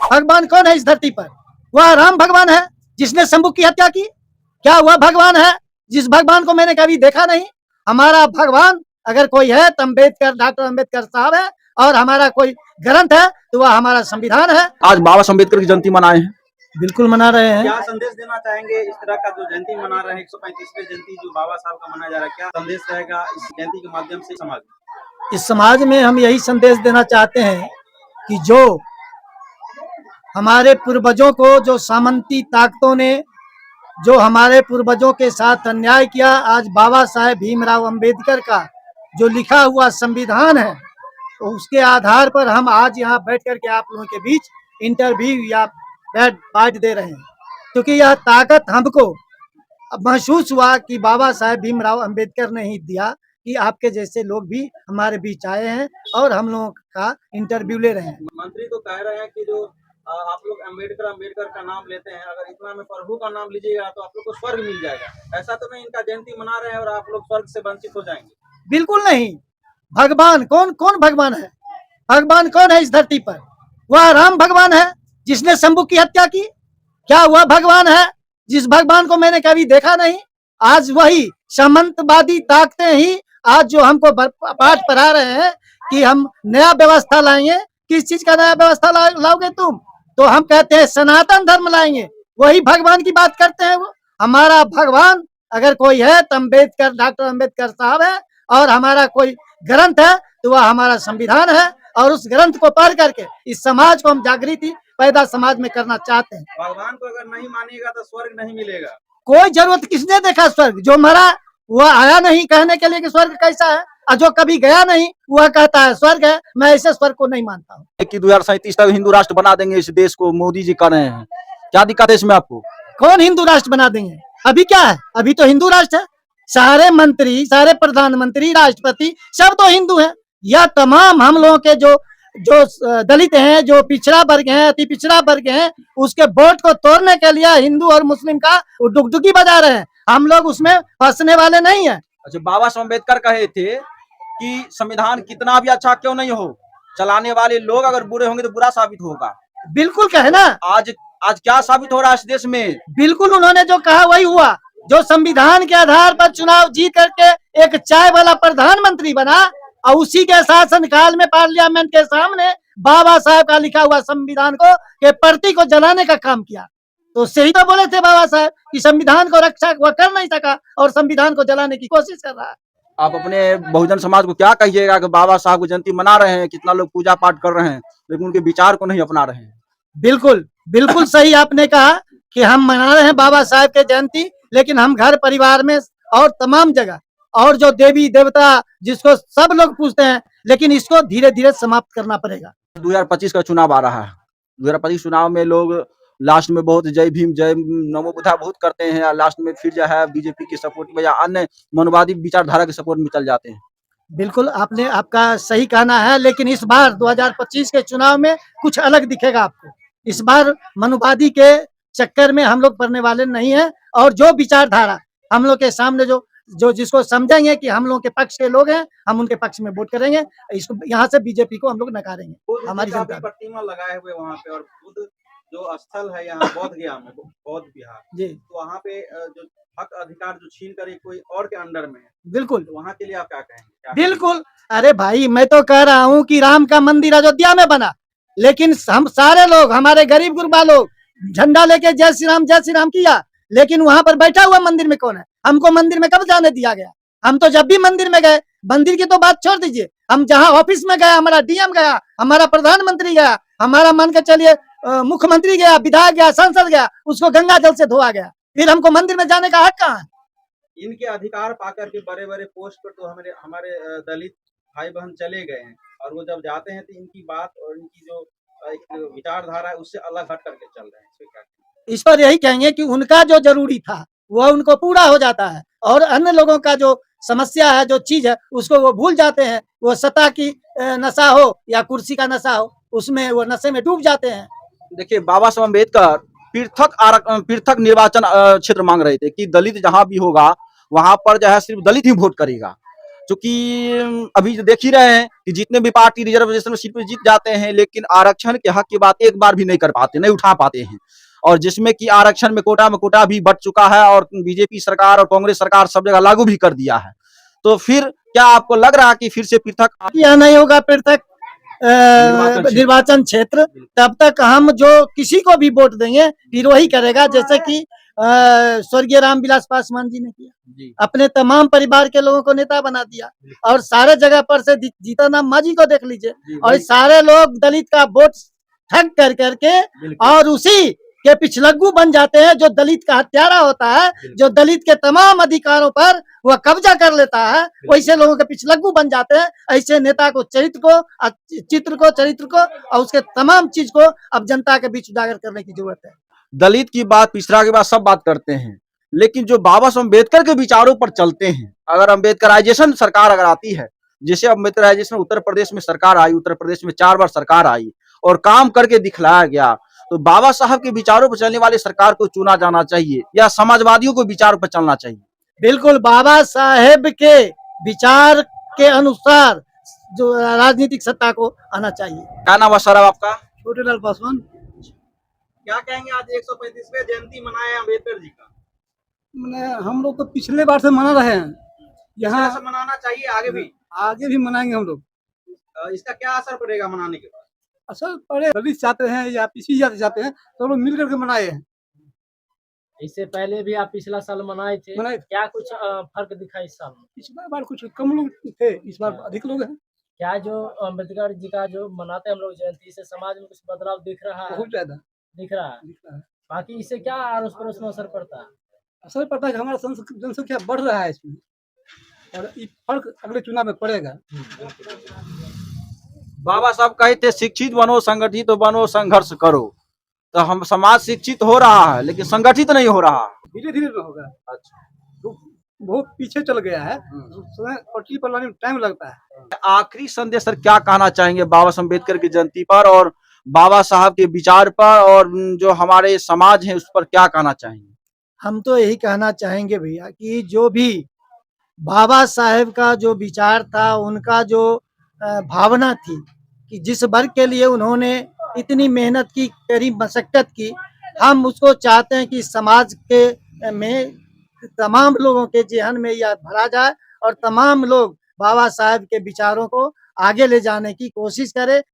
भगवान कौन है इस धरती पर? वह राम भगवान है जिसने शंभू की हत्या की। क्या वह भगवान है जिस भगवान को मैंने कभी देखा नहीं? हमारा भगवान अगर कोई है तो अम्बेडकर, डॉक्टर अम्बेडकर साहब है, और हमारा कोई ग्रंथ है तो वह हमारा संविधान है। आज बाबा अम्बेडकर की जयंती मनाए हैं, बिल्कुल मना रहे हैं। क्या संदेश देना चाहेंगे इस तरह का जो जयंती मना रहे हैं, 135वीं जयंती जो बाबा साहब का मनाया जा रहा है, क्या संदेश रहेगा इस जयंती के माध्यम से समाज में? इस समाज में हम यही संदेश देना चाहते हैं कि जो हमारे पूर्वजों को, जो सामंती ताकतों ने जो हमारे पूर्वजों के साथ अन्याय किया, आज बाबा साहेब भीमराव अंबेडकर का जो लिखा हुआ संविधान है, तो उसके आधार पर हम आज यहाँ बैठ करके आप लोगों के बीच इंटरव्यू या बाइट दे रहे हैं, क्योंकि यह ताकत हमको महसूस हुआ कि बाबा साहेब भीमराव अंबेडकर ने ही दिया कि आपके जैसे लोग भी हमारे बीच आए हैं और हम लोगों का इंटरव्यू ले रहे हैं। मंत्री तो कह रहे हैं कि जो आप लोग अम्बेडकर का नाम लेते हैं, अगर इतना में प्रभु का नाम लीजिएगा तो आप लोग को स्वर्ग मिल जाएगा। ऐसा तो नहीं इनका जयंती मना रहे हैं और आप लोग स्वर्ग से वंचित हो जाएंगे? बिल्कुल नहीं। भगवान कौन भगवान है? भगवान कौन है इस धरती पर? वह राम भगवान है जिसने शंभू की हत्या की। क्या वह भगवान है जिस भगवान को मैंने कभी देखा नहीं? आज वही सामंतवादी ताकतें ही आज जो हमको पाठ पढ़ा रहे हैं कि हम नया व्यवस्था लाएंगे। किस चीज का नया व्यवस्था लाओगे तुम? तो हम कहते हैं सनातन धर्म लाएंगे। वही भगवान की बात करते हैं। वो हमारा भगवान अगर कोई है तो अम्बेडकर, डॉक्टर अम्बेडकर साहब है, और हमारा कोई ग्रंथ है तो वह हमारा संविधान है, और उस ग्रंथ को पढ़ करके इस समाज को हम जागृति पैदा समाज में करना चाहते हैं। भगवान को अगर नहीं मानिएगा तो स्वर्ग नहीं मिलेगा। कोई जरूरत किसने देखा स्वर्ग? जो मरा वह आया नहीं कहने के लिए कि स्वर्ग कैसा है, और जो कभी गया नहीं वह कहता है स्वर्ग है। मैं ऐसे स्वर्ग को नहीं मानता हूँ। कि 2037 तक हिंदू राष्ट्र बना देंगे इस देश को, मोदी जी कर रहे हैं। क्या दिक्कत है इसमें आपको? कौन हिंदू राष्ट्र बना देंगे? अभी क्या है? अभी तो हिंदू राष्ट्र है। सारे मंत्री, सारे प्रधानमंत्री, राष्ट्रपति सब तो हिंदू हैं। यह तमाम हम लोगों के जो दलित हैं, जो पिछड़ा वर्ग हैं, अति पिछड़ा वर्ग हैं, उसके वोट को तोड़ने के लिए हिंदू और मुस्लिम का डुगडुगी बजा रहे हैं। हम लोग उसमें फंसने वाले नहीं है। अच्छा, बाबा अम्बेडकर कहे थे कि संविधान कितना भी अच्छा क्यों नहीं हो, चलाने वाले लोग अगर बुरे होंगे तो बुरा साबित होगा। बिल्कुल कहे ना। आज क्या साबित हो रहा है इस देश में? बिल्कुल उन्होंने जो कहा वही हुआ। जो संविधान के आधार पर चुनाव जीत करके एक चाय वाला प्रधानमंत्री बना, और उसी के शासन काल में पार्लियामेंट के सामने बाबा साहब का लिखा हुआ संविधान को के प्रति को जलाने का काम किया। तो सही तो बोले थे बाबा साहब कि संविधान को रक्षा वह कर नहीं सका और संविधान को जलाने की कोशिश कर रहा है। आप अपने बहुजन समाज को क्या कहिएगा कि बाबा साहब की जयंती मना रहे हैं, कितना लोग पूजा पाठ कर रहे हैं, लेकिन उनके विचार को नहीं अपना रहे हैं? बिल्कुल सही आपने कहा कि हम मना रहे हैं बाबा साहब के जयंती, लेकिन हम घर परिवार में और तमाम जगह और जो देवी देवता जिसको सब लोग पूछते हैं, लेकिन इसको धीरे धीरे समाप्त करना पड़ेगा। 2025 का चुनाव आ रहा है। 2025 चुनाव में लोग लास्ट में बहुत जय भीम, जय नमो बुद्धा बहुत करते हैं, लास्ट में फिर जो है बीजेपी की सपोर्ट में या अन्य मनोवादी विचारधारा के सपोर्ट में चल जाते हैं। बिल्कुल आपका सही कहना है, लेकिन इस बार 2025 के चुनाव में कुछ अलग दिखेगा आपको। इस बार मनुवादी के चक्कर में हम लोग पड़ने वाले नहीं है, और जो विचारधारा हम लोग के सामने जो जिसको समझेंगे कि हम लोग के पक्ष के लोग हैं, हम उनके पक्ष में वोट करेंगे। इसको यहाँ से बीजेपी को हम लोग नकारेंगे। हमारी जनता प्रतिमा लगाए हुए वहाँ पे, और बुद्ध जो स्थल है यहाँ बौद्ध गया में, बौद्ध विहार जी, तो वहाँ पे जो हक अधिकार जो छीन कर कोई और के अंडर में है, बिल्कुल, तो वहाँ के लिए आप क्या कहेंगे? बिल्कुल, अरे भाई मैं तो कह रहा हूँ कि राम का मंदिर अयोध्या में बना, लेकिन हम सारे लोग, हमारे गरीब गुरबा लोग झंडा लेके जय श्री राम किया, लेकिन वहाँ पर बैठा हुआ मंदिर में कौन है? हमको मंदिर में कब जाने दिया गया? हम तो जब भी मंदिर में गए, मंदिर की तो बात छोड़ दीजिए, हम जहाँ ऑफिस में गया, हमारा डीएम गया, हमारा प्रधानमंत्री गया, हमारा मान के चलिए मुख्यमंत्री गया, विधायक गया, सांसद गया, उसको गंगा जल से धोआ गया, फिर हमको मंदिर में जाने का हक कहाँ है? इनके अधिकार पाकर के बड़े बड़े पोस्ट पर तो हमारे दलित भाई बहन चले गए हैं, और वो जब जाते हैं तो इनकी बात और इनकी जो विचारधारा है उससे अलग हट करके चल रहे हैं। इस पर यही कहेंगे कि उनका जो जरूरी था वह उनको पूरा हो जाता है, और अन्य लोगों का जो समस्या है, जो चीज है, उसको वो भूल जाते हैं। वो सत्ता की नशा हो या कुर्सी का नशा हो, उसमें वो नशे में डूब जाते हैं। देखिए, बाबा साहब अम्बेडकर पृथक निर्वाचन क्षेत्र मांग रहे थे कि दलित जहां भी होगा वहां पर जो है सिर्फ दलित ही वोट करेगा, चूंकि अभी देख ही रहे हैं कि जितने भी पार्टी रिजर्वेशन सीट पे जीत जाते हैं, लेकिन आरक्षण के हक की बात एक बार भी नहीं कर पाते, नहीं उठा पाते हैं। और जिसमें कि आरक्षण में कोटा भी बढ़ चुका है और बीजेपी सरकार और कांग्रेस सरकार सब जगह लागू भी कर दिया है। तो फिर क्या आपको लग रहा है कि फिर से पृथक यह नहीं होगा पृथक क्षेत्र। निर्वाचन क्षेत्र, तब तक हम जो किसी को भी वोट देंगे फिर वही करेगा, जैसे कि स्वर्गीय रामविलास पासवान जी ने किया, जी अपने तमाम परिवार के लोगों को नेता बना दिया और सारे जगह पर से जीतन राम मांझी को देख लीजिए, और वही। सारे लोग दलित का वोट ठग कर करके बिल्कुल। और उसी के पिछलग्गू बन जाते हैं, जो दलित का हत्यारा होता है, जो दलित के तमाम अधिकारों पर वह कब्जा कर लेता है, वैसे लोगों के पिछलग्गू बन जाते हैं। ऐसे नेता को चित्र को और उसके तमाम चीज को अब जनता के बीच उजागर करने की जरूरत है। दलित की बात, पिछड़ा की बात, सब बात करते हैं, लेकिन जो बाबा साहब अम्बेडकर के विचारों पर चलते हैं, अगर अम्बेडकराइजेशन सरकार अगर आती है, जैसे अम्बेडकराइजेशन उत्तर प्रदेश में सरकार आई, उत्तर प्रदेश में 4 बार सरकार आई और काम करके दिखलाया गया, तो बाबा साहब के विचारों पर चलने वाली सरकार को चुना जाना चाहिए या समाजवादियों को विचारों पर चलना चाहिए? बिल्कुल बाबा साहेब के विचार के अनुसार जो राजनीतिक सत्ता को आना चाहिए। क्या नाम है सर आपका? छोटेलाल पासवान। क्या कहेंगे, आज 135वें जयंती मनाए अम्बेडकर जी का? मैंने हम लोग तो पिछले बार से मना रहे हैं, यहाँ ऐसा मनाना चाहिए आगे भी। आगे भी मनाएंगे हम लोग। इसका क्या असर पड़ेगा मनाने के बाद? असल पड़े दलित चाहते हैं या पीछी जाति चाहते हैं, तो लोग मिल करके मनाए हैं। इससे पहले भी आप पिछला साल मनाए थे, मनाए। क्या कुछ फर्क दिखा इस साल में? पिछला बार कुछ कम लोग थे, इस बार अधिक लोग हैं, क्या जो अम्बेडकर जी का जो मनाते हैं हम लोग जयंती, से समाज में कुछ बदलाव दिख रहा है? बहुत ज्यादा दिख रहा है। दिख रहा है। बाकी इससे क्या अड़ोस पड़ोस में असर पड़ता है? असर पड़ता है कि हमारा जनसंख्या बढ़ रहा है इसमें, और ये फर्क अगले चुनाव में पड़ेगा। बाबा साहब कहते शिक्षित बनो, संगठित बनो, संघर्ष करो। तो हम समाज शिक्षित हो रहा है लेकिन संगठित नहीं हो रहा। धीरे धीरे होगा। अच्छा, तो बहुत पीछे चल गया है, पटरी पर लाने में टाइम लगता है। आखिरी संदेश सर क्या कहना चाहेंगे बाबा साहब अम्बेडकर की जयंती पर और बाबा साहब के विचार पर, और जो हमारे समाज है उस पर क्या कहना चाहेंगे? हम तो यही कहना चाहेंगे भैया कि जो भी बाबा साहेब का जो विचार था, उनका जो भावना थी कि जिस वर्ग के लिए उन्होंने इतनी मेहनत की, कड़ी मशक्कत की, हम उसको चाहते हैं कि समाज के में तमाम लोगों के जेहन में यह भरा जाए और तमाम लोग बाबा साहेब के विचारों को आगे ले जाने की कोशिश करें।